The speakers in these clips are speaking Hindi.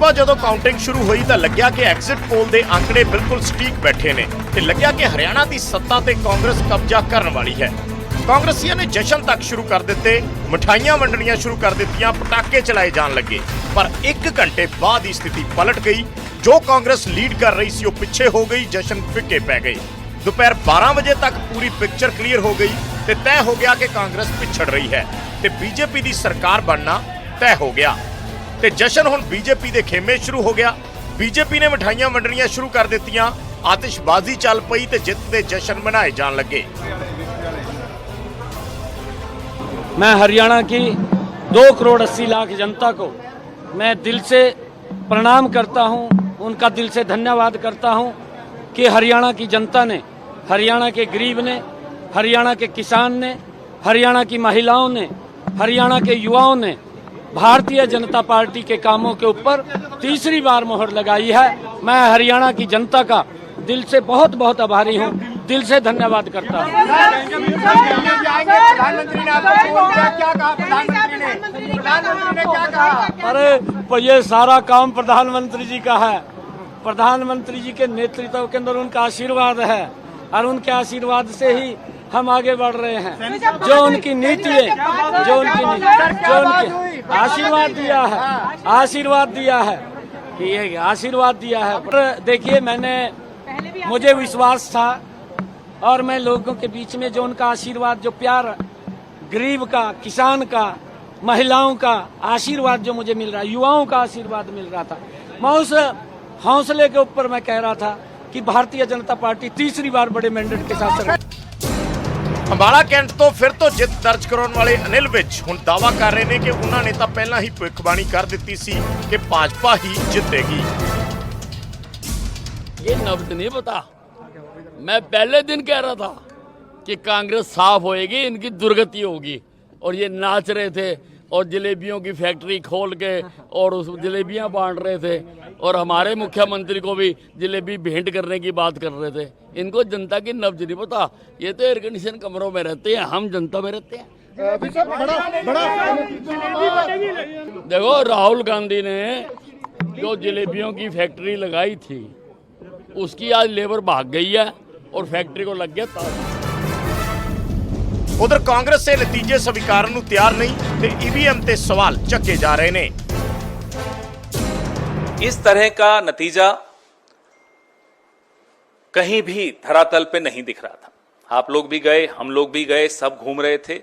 सुबह जदों काउंटिंग शुरू हुई तो लग्या कि एग्जिट पोल के आंकड़े बिल्कुल सटीक बैठे ने ते लग्या कि हरियाणा की सत्ता ते कांग्रेस कब्जा करने वाली है। कांग्रेसियों ने जश्न तक शुरू कर दिते, मिठाइयां वंडनियां शुरू कर दित्तियां, पटाखे चलाए जान लगे। पर 1 घंटे बाद ही स्थिति पलट गई। जो कांग्रेस लीड कर रही सी वो पीछे हो गई, जश्न फिक्के पै गए। दोपहर 12 बजे तक पूरी पिक्चर क्लीयर हो गई ते तय हो गया कि कांग्रेस पिछड़ रही है ते बीजेपी की सरकार बनना तय हो गया। ते जश्न हुण बीजेपी दे खेमे शुरू हो गया। बीजेपी ने मिठाइयां वंडनियां शुरू कर दित्तियां, आतिशबाजी चल पई ते जित दे जश्न मनाए जान लगे। मैं हरियाणा की 2 करोड़ 80 लाख जनता को मैं दिल से प्रणाम करता हूं, उनका दिल से धन्यवाद करता हूं कि हरियाणा की जनता ने, हरियाणा के गरीब ने, हरियाणा के किसान ने, हरियाणा की महिलाओं ने, हरियाणा के युवाओं ने भारतीय जनता पार्टी के कामों के ऊपर तीसरी बार मोहर लगाई है। मैं हरियाणा की जनता का दिल से बहुत बहुत आभारी हूं, दिल से धन्यवाद करता हूं। अरे ये सारा काम प्रधानमंत्री जी का है। प्रधानमंत्री जी के नेतृत्व के अंदर उनका आशीर्वाद है और उनके आशीर्वाद से ही हम आगे बढ़ रहे हैं। जो उनकी नीति है, जो उनकी आशीर्वाद दिया है, आशीर्वाद दिया है, ये आशीर्वाद दिया है। पर देखिए, मुझे विश्वास था और मैं लोगों के बीच में जो उनका आशीर्वाद, जो प्यार, गरीब का, किसान का, महिलाओं का आशीर्वाद जो मुझे मिल रहा है, युवाओं का आशीर्वाद मिल रहा था, मैं उस हौसले के ऊपर मैं कह रहा था कि भारतीय जनता पार्टी तीसरी बार बड़े मैंडेट के साथ अंबाला कैंट तो फिर तो जित दर्ज कराने वाले अनिल विज हुण दावा कर रहे हैं कि उन्होंने तो पहला ही भविष्यवाणी कर दी सी कि भाजपा ही जीतेगी। ये नब्ज नहीं पता। मैं पहले दिन कह रहा था कि कांग्रेस साफ होएगी, इनकी दुर्गति होगी, और ये नाच रहे थे और जलेबियों की फैक्ट्री खोल के और उस जलेबियां बांट रहे थे और हमारे मुख्यमंत्री को भी जलेबी भेंट करने की बात कर रहे थे। इनको जनता की नब्ज नहीं पता। ये तो एयर कंडीशन कमरों में रहते हैं, हम जनता में रहते हैं। देखो, राहुल गांधी ने जो जलेबियों की फैक्ट्री लगाई थी उसकी आज लेबर भाग गई है और फैक्ट्री को लग गया ताला। उधर कांग्रेस से नतीजे स्वीकारन नूं तैयार नहीं ते ईवीएम ते सवाल चक्के जा रहे ने। इस तरह का नतीजा कहीं भी धरातल पे नहीं दिख रहा था। आप लोग भी गए, हम लोग भी गए, सब घूम रहे थे।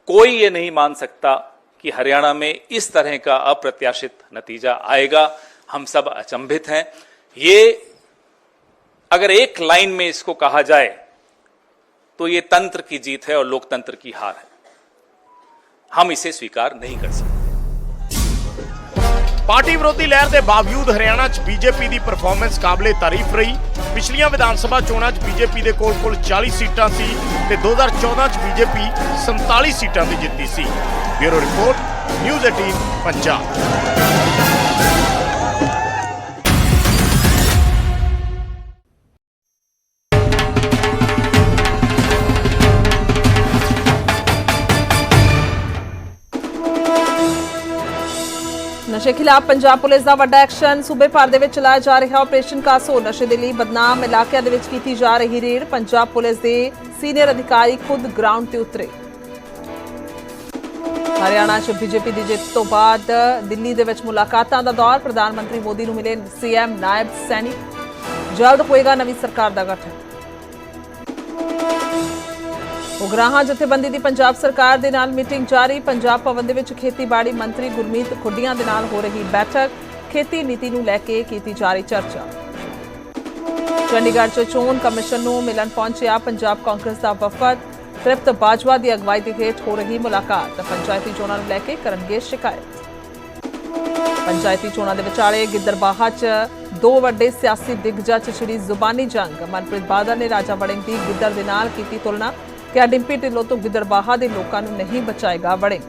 कोई ये नहीं मान सकता कि हरियाणा में इस तरह का अप्रत्याशित नतीजा आएगा। हम सब अचंभित हैं। ये अगर एक लाइन में इसको कहा जाए तो ये तंत्र की जीत है और लोकतंत्र की हार है। हम इसे स्वीकार नहीं कर सकते। पार्टी विरोधी लहर के बावजूद हरियाणा च बीजेपी की परफॉर्मेंस काबिले तारीफ रही। पिछलियां विधानसभा चोणां च बीजेपी के कोल 40 सीटां सी ते 2014 च बीजेपी 47 सीटां ते जित्ती सी। Bureau report, news 18 Punjab. नशे खिलाफ पंजाब पुलिस का वड्डा एक्शन। सूबे भर दे विच चलाया जा रहा ऑपरेशन कासो। नशे दे लई बदनाम इलाकिਆਂ दे विच कीती जा रही रेड। पंजाब पुलिस के सीनियर अधिकारी खुद ग्राउंड ते उतरे। हरियाणा च बीजेपी की जित तो बाद दिल्ली दे विच मुलाकातां दा दौर। प्रधानमंत्री मोदी नूं मिले सीएम नायब सैनी। जल्द होएगा नवी सरकार का गठन। उगराहां जथेबंदी की पंजाब सरकार दे नाल मीटिंग जारी। पंजाब भवन दे विच खेतीबाड़ी मंत्री गुरमीत खुड्डियां दे नाल हो रही बैठक। खेती नीति नूं लैके कीती जा रही चर्चा। चंडीगढ़ च चोण कमिशन नूं मिलन पहुंचिया पंजाब कांग्रेस का वफद। तृप्त बाजवा की अगवाई दे हेठ हो रही मुलाकात। पंचायती चोणां नूं लैके करनगे शिकायत। पंचायती चोणां दे विचाले गिद्दरबाहा च 2 वड्डे सियासी दिग्गजां च छिड़ी जुबानी जंग। मनप्रीत बादल ने राजा वड़िंग दी गिद्दर दे नाल कीती तुलना। क्या डिंपी ढिल्लों तो गिद्दरबाहा के लोगों को नहीं बचाएगा वड़िंग।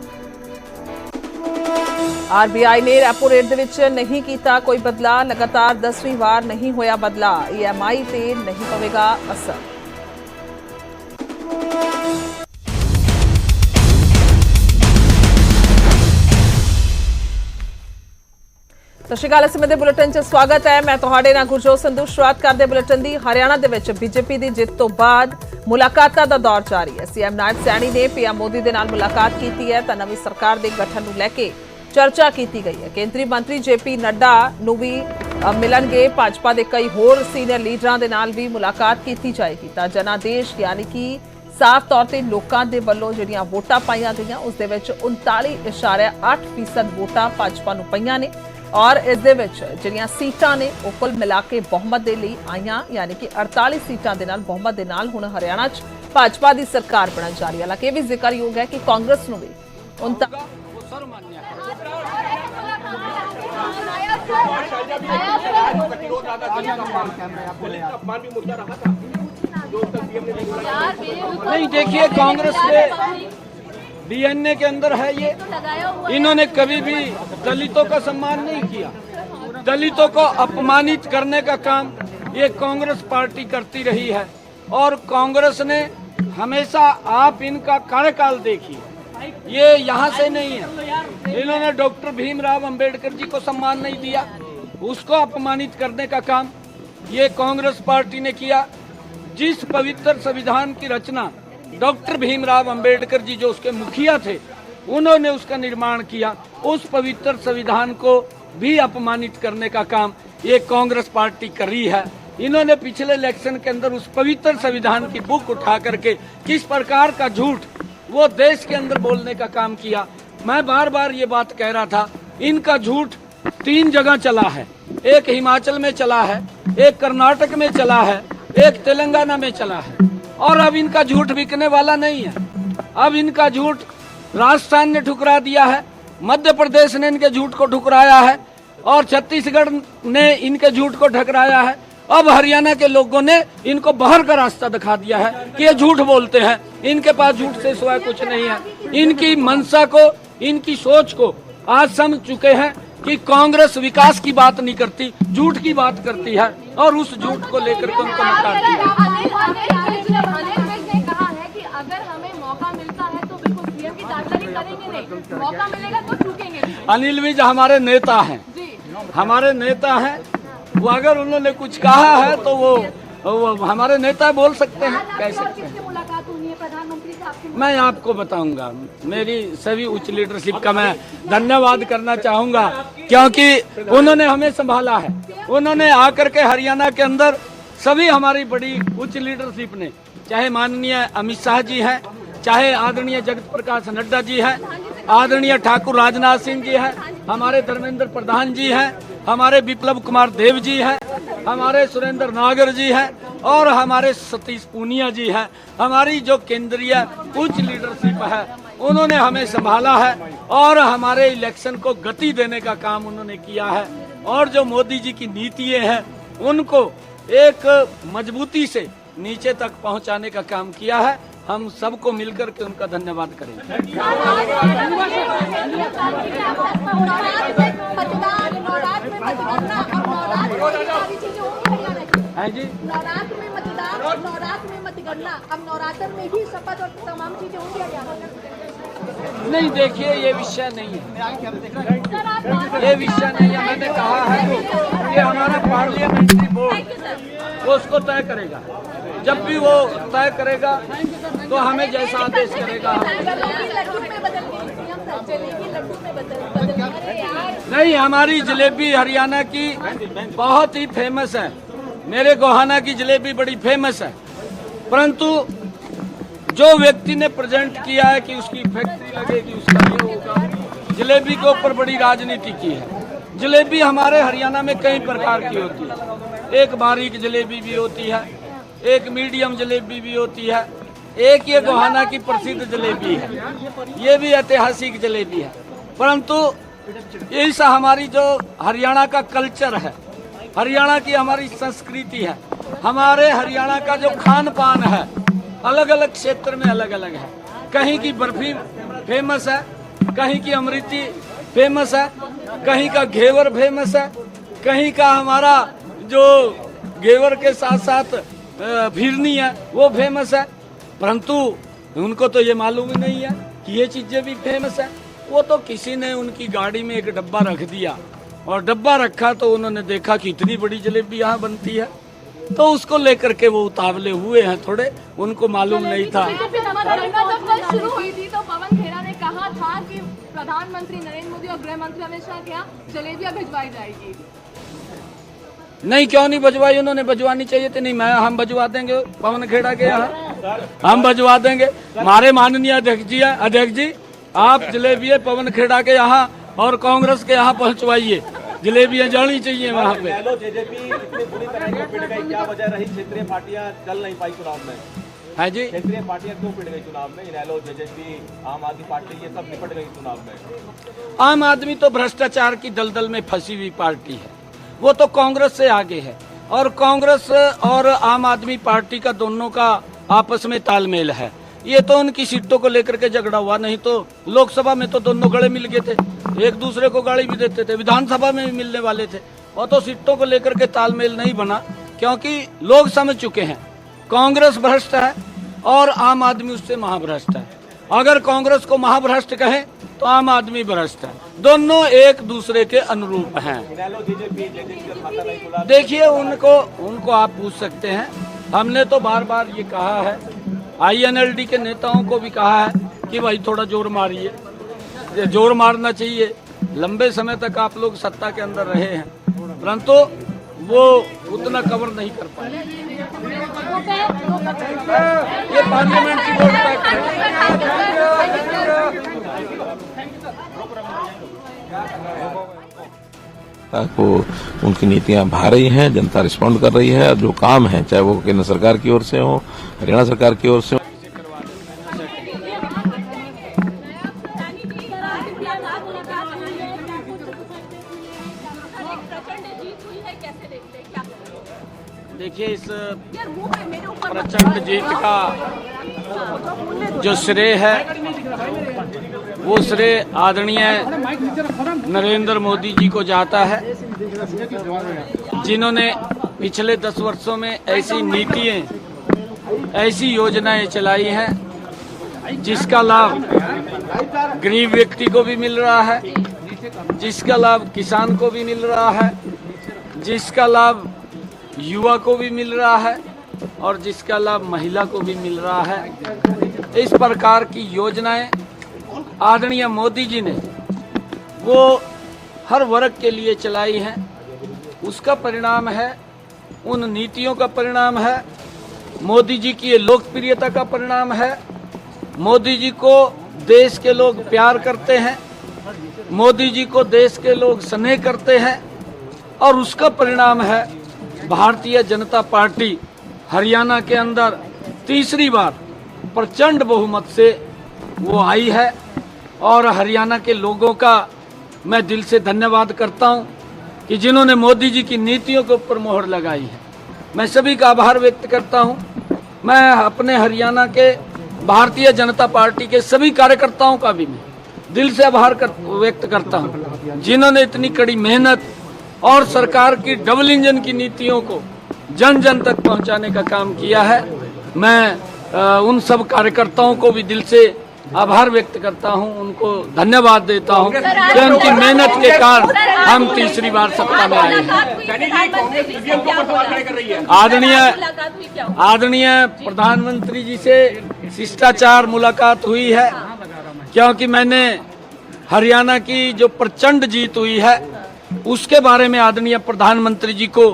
आरबीआई ने रेपो रेट दे विच नहीं किया कोई बदलाव। लगातार 10वीं बार नहीं होया बदलाव। EMI ते नहीं पवेगा असर। ਸਤਿ ਸ਼੍ਰੀ ਅਕਾਲ। ਸਮੇਂ ਦੇ ਬੁਲੇਟਿਨ 'ਚ ਸਵਾਗਤ ਹੈ। ਮੈਂ ਤੁਹਾਡੇ ਨਾਲ ਗੁਰਜੋਤ ਸੰਧੂ। ਸ਼ੁਰੂਆਤ ਕਰਦੇ ਬੁਲੇਟਿਨ ਦੀ। ਹਰਿਆਣਾ ਦੇ ਵਿੱਚ ਬੀਜੇਪੀ ਦੀ ਜਿੱਤ ਤੋਂ ਬਾਅਦ ਮੁਲਾਕਾਤਾਂ ਦਾ ਦੌਰ ਜਾਰੀ ਹੈ। ਸੀਐਮ ਨਾਇਬ ਸੈਣੀ ਨੇ ਪੀਐਮ ਮੋਦੀ ਦੇ ਨਾਲ ਮੁਲਾਕਾਤ ਕੀਤੀ ਹੈ ਤਾਂ ਨਵੀਂ ਸਰਕਾਰ ਦੇ ਗਠਨ ਨੂੰ ਲੈ ਕੇ ਚਰਚਾ ਕੀਤੀ ਗਈ ਹੈ। ਕੇਂਦਰੀ ਮੰਤਰੀ ਜੇਪੀ ਨੱਡਾ ਨੂੰ ਵੀ ਮਿਲਣਗੇ। ਭਾਜਪਾ ਦੇ ਕਈ ਹੋਰ ਸੀਨੀਅਰ ਲੀਡਰਾਂ ਦੇ ਨਾਲ ਵੀ ਮੁਲਾਕਾਤ ਕੀਤੀ ਜਾਏਗੀ ਤਾਂ ਜਨਾਦੇਸ਼ ਯਾਨੀ ਕਿ ਸਾਫ਼ ਤੌਰ ਤੇ ਲੋਕਾਂ ਦੇ ਵੱਲੋਂ ਜਿਹੜੀਆਂ ਵੋਟਾਂ ਪਾਈਆਂ ਗਈਆਂ ਉਸ ਦੇ ਵਿੱਚ 39.8% ਵੋਟਾਂ ਭਾਜਪਾ ਨੂੰ ਪਈਆਂ ਨੇ ਔਰ ਇਸ ਦੇ ਵਿੱਚ ਜਿਹੜੀਆਂ ਸੀਟਾਂ ਨੇ ਉਹ ਕੁੱਲ ਮਿਲਾ ਕੇ ਬਹੁਮਤ ਦੇ ਲਈ ਆਈਆਂ ਯਾਨੀ ਕਿ 48 ਸੀਟਾਂ ਦੇ ਨਾਲ ਬਹੁਮਤ ਦੇ ਨਾਲ ਹੁਣ ਹਰਿਆਣਾ 'ਚ ਭਾਜਪਾ ਦੀ ਸਰਕਾਰ ਬਣਨ ਜਾ ਰਹੀ ਹੈ। ਹਾਲਾਂਕਿ ਇਹ ਵੀ ਜ਼ਿਕਰਯੋਗ ਹੈ ਕਿ ਕਾਂਗਰਸ ਨੂੰ ਵੀ नहीं, देखिए कांग्रेस के डीएनए के अंदर है ये। इन्होंने कभी भी दलितों का सम्मान नहीं किया। दलितों को अपमानित करने का काम ये कांग्रेस पार्टी करती रही है और कांग्रेस ने हमेशा, आप इनका कार्यकाल देखिए, ये यहाँ से नहीं है। इन्होंने डॉक्टर भीमराव अंबेडकर जी को सम्मान नहीं दिया, उसको अपमानित करने का काम ये कांग्रेस पार्टी ने किया। जिस पवित्र संविधान की रचना डॉक्टर भीमराव अंबेडकर जी जो उसके मुखिया थे उन्होंने उसका निर्माण किया, उस पवित्र संविधान को भी अपमानित करने का काम ये कांग्रेस पार्टी कर रही है। इन्होंने पिछले इलेक्शन के अंदर उस पवित्र संविधान की बुक उठा करके किस प्रकार का झूठ वो देश के अंदर बोलने का काम किया। मैं बार बार ये बात कह रहा था, इनका झूठ 3 जगह चला है। एक हिमाचल में चला है, एक कर्नाटक में चला है, एक तेलंगाना में चला है और अब इनका झूठ बिकने वाला नहीं है। अब इनका झूठ राजस्थान ने ठुकरा दिया है, मध्य प्रदेश ने इनके झूठ को ठुकराया है और छत्तीसगढ़ ने इनके झूठ को ठुकराया है। अब हरियाणा के लोगों ने इनको बाहर का रास्ता दिखा दिया है कि ये झूठ बोलते हैं, इनके पास झूठ से सिवाय कुछ नहीं है। इनकी मंशा को, इनकी सोच को आज समझ चुके हैं कि कांग्रेस विकास की बात नहीं करती, झूठ की बात करती है और उस झूठ को लेकर के उनको नकारती है। अनिल विज ने कहा है कि अगर हमें मौका मिलता है तो बिल्कुल सीएम की दावेदारी करेंगे नहीं, मौका मिलेगा तो चूकेंगे नहीं। अनिल विज हमारे नेता हैं, हमारे नेता हैं। वो अगर उन्होंने कुछ कहा है तो वो हमारे नेता बोल सकते हैं, कह सकते हैं। मुलाकात हुई है प्रधानमंत्री साहब से? मैं आपको बताऊंगा। मेरी सभी उच्च लीडरशिप का मैं धन्यवाद करना चाहूंगा क्योंकि उन्होंने हमें संभाला है। उन्होंने आकर के हरियाणा के अंदर सभी हमारी बड़ी उच्च लीडरशिप ने, चाहे माननीय अमित शाह जी हैं, चाहे आदरणीय जगत प्रकाश नड्डा जी हैं, आदरणीय ठाकुर राजनाथ सिंह जी हैं, हमारे धर्मेंद्र प्रधान जी हैं, हमारे विप्लव कुमार देव जी हैं, हमारे सुरेंद्र नागर जी हैं और हमारे सतीश पूनिया जी हैं। हमारी जो केंद्रीय उच्च लीडरशिप है उन्होंने हमें संभाला है और हमारे इलेक्शन को गति देने का काम उन्होंने किया है और जो मोदी जी की नीतियां हैं उनको एक मजबूती से नीचे तक पहुंचाने का काम किया है। हम सबको मिलकर के उनका धन्यवाद करेंगे। जी नवरात्र में मतदान और नवरात्र में मतगणना, अब नवरात्र में ही शपथ और तमाम चीजें होंगी हरियाणा? नहीं, देखिए ये विषय नहीं है, ये विषय नहीं है। मैंने कहा है कि हमारा पार्लियामेंट्री बोर्ड वो उसको तय करेगा। जब भी वो तय करेगा तो हमें जैसा आदेश करेगा। नहीं, हमारी जलेबी हरियाणा की बहुत ही फेमस है। मेरे गोहाना की जलेबी बड़ी फेमस है, परंतु जो व्यक्ति ने प्रेजेंट किया है कि उसकी फैक्ट्री लगेगी, उसका ये होगा, जलेबी के ऊपर बड़ी राजनीति की है। जलेबी हमारे हरियाणा में कई प्रकार की होती है। एक बारीक जलेबी भी होती है, एक मीडियम जलेबी भी होती है, एक ये गोहाना की प्रसिद्ध जलेबी है, ये भी ऐतिहासिक जलेबी है। परंतु इस हमारी जो हरियाणा का कल्चर है, हरियाणा की हमारी संस्कृति है, हमारे हरियाणा का जो खान पान है अलग अलग क्षेत्र में अलग अलग है। कहीं की बर्फी फेमस है, कहीं की अमृति फेमस है, कहीं का घेवर फेमस है, कहीं का हमारा जो घेवर के साथ साथ फिरनी है वो फेमस है। परंतु उनको तो ये मालूम ही नहीं है कि ये चीजें भी फेमस है। वो तो किसी ने उनकी गाड़ी में एक डब्बा रख दिया और डब्बा रखा तो उन्होंने देखा कि इतनी बड़ी जलेबी यहाँ बनती है, तो उसको लेकर के वो उतावले हुए हैं थोड़े, उनको मालूम नहीं था। बीजेपी दंगा जब कल शुरू हुई थी तो पवन खेड़ा ने कहा था कि प्रधानमंत्री नरेंद्र मोदी और गृह मंत्री अमित शाह के यहाँ जलेबियां भिजवाई जाएगी। नहीं, क्यों नहीं भिजवाई? उन्होंने भिजवानी चाहिए थी। नहीं, हम भिजवा देंगे पवन खेड़ा के यहाँ, हम भिजवा देंगे। हमारे माननीय अध्यक्ष जी आप जलेबियां पवन खेड़ा के यहाँ और कांग्रेस के यहाँ पहुँचवाइए, जलेबियां जानी चाहिए वहाँ पे। जेजेपी इतनी बुरी तरह क्यों पिट गई, क्या वजह रही? क्षेत्रीय पार्टियां चल नहीं पाई चुनाव में। है जी, क्षेत्रीय पार्टियां क्यों पिट गई चुनाव में? इनेलो, जेजेपी, आम आदमी पार्टी, ये सब निपट गई चुनाव में। आम आदमी तो भ्रष्टाचार की दलदल में फंसी हुई पार्टी है, वो तो कांग्रेस से आगे है, और कांग्रेस और आम आदमी पार्टी का दोनों का आपस में तालमेल है। ये तो उनकी सीटों को लेकर के झगड़ा हुआ, नहीं तो लोकसभा में तो दोनों गले मिल गए थे, एक दूसरे को गाली भी देते थे, विधानसभा में भी मिलने वाले थे। और तो सीटों को लेकर के तालमेल नहीं बना, क्योंकि लोग समझ चुके हैं कांग्रेस भ्रष्ट है और आम आदमी उससे महाभ्रष्ट है। अगर कांग्रेस को महाभ्रष्ट कहे तो आम आदमी भ्रष्ट है, दोनों एक दूसरे के अनुरूप हैं। इनेलो, जेजेपी का खाता नहीं खुला। देखिए, उनको आप पूछ सकते हैं। हमने तो बार बार ये कहा है, INLD के नेताओं को भी कहा है कि भाई थोड़ा जोर मारिए, जोर मारना चाहिए। लंबे समय तक आप लोग सत्ता के अंदर रहे हैं, परंतु वो उतना कवर नहीं कर पाए। ये पार्लियामेंट की वोट पैक्ट है। को उनकी नीतियां भा रही हैं, जनता रिस्पॉन्ड कर रही है, और जो काम है चाहे वो केंद्र सरकार की ओर से हो, हरियाणा सरकार की ओर से हो। देखिए, इस प्रचंड जीत का जो श्रेय है वो श्रेय आदरणीय नरेंद्र मोदी जी को जाता है, जिन्होंने पिछले 10 वर्षों में ऐसी नीतियां, ऐसी योजनाएं चलाई हैं जिसका लाभ गरीब व्यक्ति को भी मिल रहा है, जिसका लाभ किसान को भी मिल रहा है, जिसका लाभ युवा को भी मिल रहा है और जिसका लाभ महिला को भी मिल रहा है। इस प्रकार की योजनाएं आदरणीय मोदी जी ने वो हर वर्ग के लिए चलाई हैं। उसका परिणाम है, उन नीतियों का परिणाम है, मोदी जी की ये लोकप्रियता का परिणाम है। मोदी जी को देश के लोग प्यार करते हैं, मोदी जी को देश के लोग स्नेह करते हैं, और उसका परिणाम है भारतीय जनता पार्टी हरियाणा के अंदर तीसरी बार प्रचंड बहुमत से वो आई है। और हरियाणा के लोगों का मैं दिल से धन्यवाद करता हूं कि जिन्होंने मोदी जी की नीतियों के ऊपर मोहर लगाई है। मैं सभी का आभार व्यक्त करता हूं। मैं अपने हरियाणा के भारतीय जनता पार्टी के सभी कार्यकर्ताओं का भी मैं दिल से आभार व्यक्त करता हूं, जिन्होंने इतनी कड़ी मेहनत और सरकार की डबल इंजन की नीतियों को जन जन तक पहुंचाने का काम किया है। मैं उन सब कार्यकर्ताओं को भी दिल से आभार व्यक्त करता हूं, उनको धन्यवाद देता हूं कि उनकी मेहनत के कारण हम तीसरी बार सत्ता में आए हैं। आदरणीय प्रधानमंत्री जी से शिष्टाचार मुलाकात हुई है, क्योंकि मैंने हरियाणा की जो प्रचंड जीत हुई है उसके बारे में आदरणीय प्रधानमंत्री जी को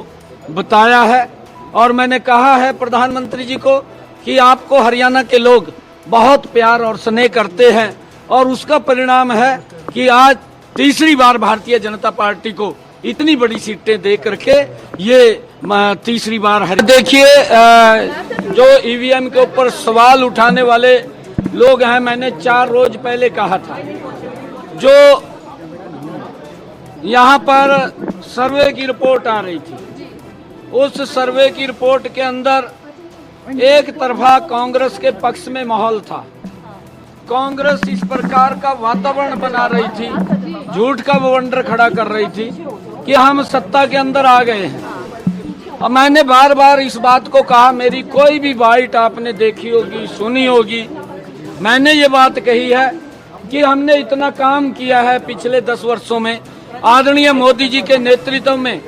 बताया है। और मैंने कहा है प्रधानमंत्री जी को कि आपको हरियाणा के लोग बहुत प्यार और स्नेह करते हैं, और उसका परिणाम है कि आज तीसरी बार भारतीय जनता पार्टी को इतनी बड़ी सीटें दे करके ये तीसरी बार देखिए, जो EVM के ऊपर सवाल उठाने वाले लोग हैं, मैंने 4 रोज पहले कहा था, जो यहाँ पर सर्वे की रिपोर्ट आ रही थी, उस सर्वे की रिपोर्ट के अंदर एक तरफा कांग्रेस के पक्ष में माहौल था। कांग्रेस इस प्रकार का वातावरण बना रही थी, झूठ का बवंडर खड़ा कर रही थी कि हम सत्ता के अंदर आ गए हैं। और मैंने बार बार इस बात को कहा, मेरी कोई भी बाइट आपने देखी होगी, सुनी होगी, मैंने ये बात कही है कि हमने इतना काम किया है पिछले 10 वर्षों में आदरणीय मोदी जी के नेतृत्व में,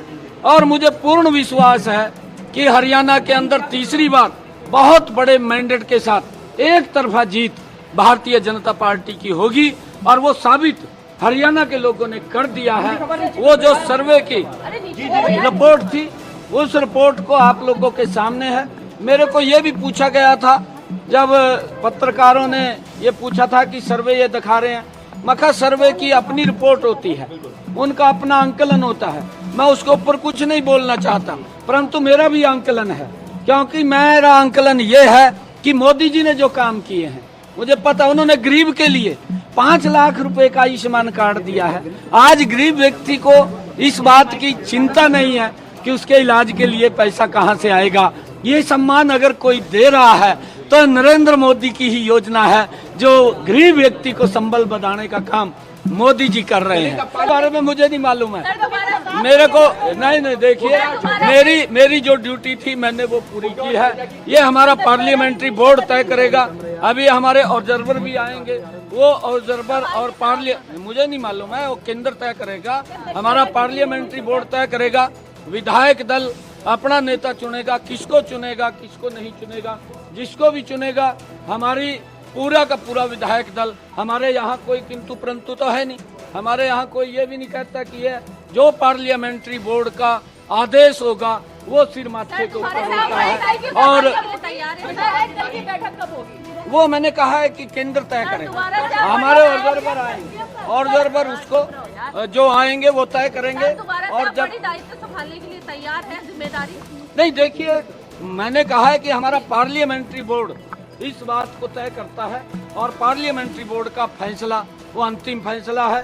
और मुझे पूर्ण विश्वास है कि हरियाणा के अंदर तीसरी बार बहुत बड़े मैंडेट के साथ एक तरफा जीत भारतीय जनता पार्टी की होगी। और वो साबित हरियाणा के लोगों ने कर दिया है। वो जो सर्वे की रिपोर्ट थी, उस रिपोर्ट को आप लोगों के सामने है। मेरे को ये भी पूछा गया था, जब पत्रकारों ने ये पूछा था कि सर्वे ये दिखा रहे हैं, मखा सर्वे की अपनी रिपोर्ट होती है, उनका अपना आंकलन होता है। मैं उसके ऊपर कुछ नहीं बोलना चाहता, परंतु मेरा भी आंकलन है, क्योंकि मेरा आंकलन ये है कि मोदी जी ने जो काम किए हैं, मुझे पता, उन्होंने गरीब के लिए 5 लाख रुपए का आयुष्मान कार्ड दिया है। आज गरीब व्यक्ति को इस बात की चिंता नहीं है कि उसके इलाज के लिए पैसा कहां से आएगा। ये सम्मान अगर कोई दे रहा है तो नरेंद्र मोदी की ही योजना है, जो गरीब व्यक्ति को संबल बनाने का काम मोदी जी कर रहे हैं। इस बारे में मुझे नहीं मालूम है, मेरे को नहीं देखिए, मेरी जो ड्यूटी थी मैंने वो पूरी की है। ये हमारा पार्लियामेंट्री बोर्ड तय करेगा। अभी हमारे ऑब्जर्वर भी आएंगे, वो ऑब्जर्वर और मुझे नहीं मालूम है, वो केंद्र तय करेगा, हमारा पार्लियामेंट्री बोर्ड तय करेगा। विधायक दल अपना नेता चुनेगा, किसको चुनेगा किसको नहीं चुनेगा। जिसको भी चुनेगा, हमारी पूरा का पूरा विधायक दल, हमारे यहाँ कोई किंतु परंतु तो है नहीं। हमारे यहाँ कोई ये भी नहीं कहता कि ये जो पार्लियामेंट्री बोर्ड का आदेश होगा वो सिर माथे के ऊपर होता है। और वो मैंने कहा है कि केंद्र तय करेगा, हमारे ऑब्जर्वर आएंगे, ऑब्जर्वर उसको जो आएंगे वो तय करेंगे। और जब संभालने के लिए तैयार है, जिम्मेदारी नहीं, देखिए मैंने कहा है कि हमारा पार्लियामेंट्री बोर्ड इस बात को तय करता है, और पार्लियामेंट्री बोर्ड का फैसला वो अंतिम फैसला है।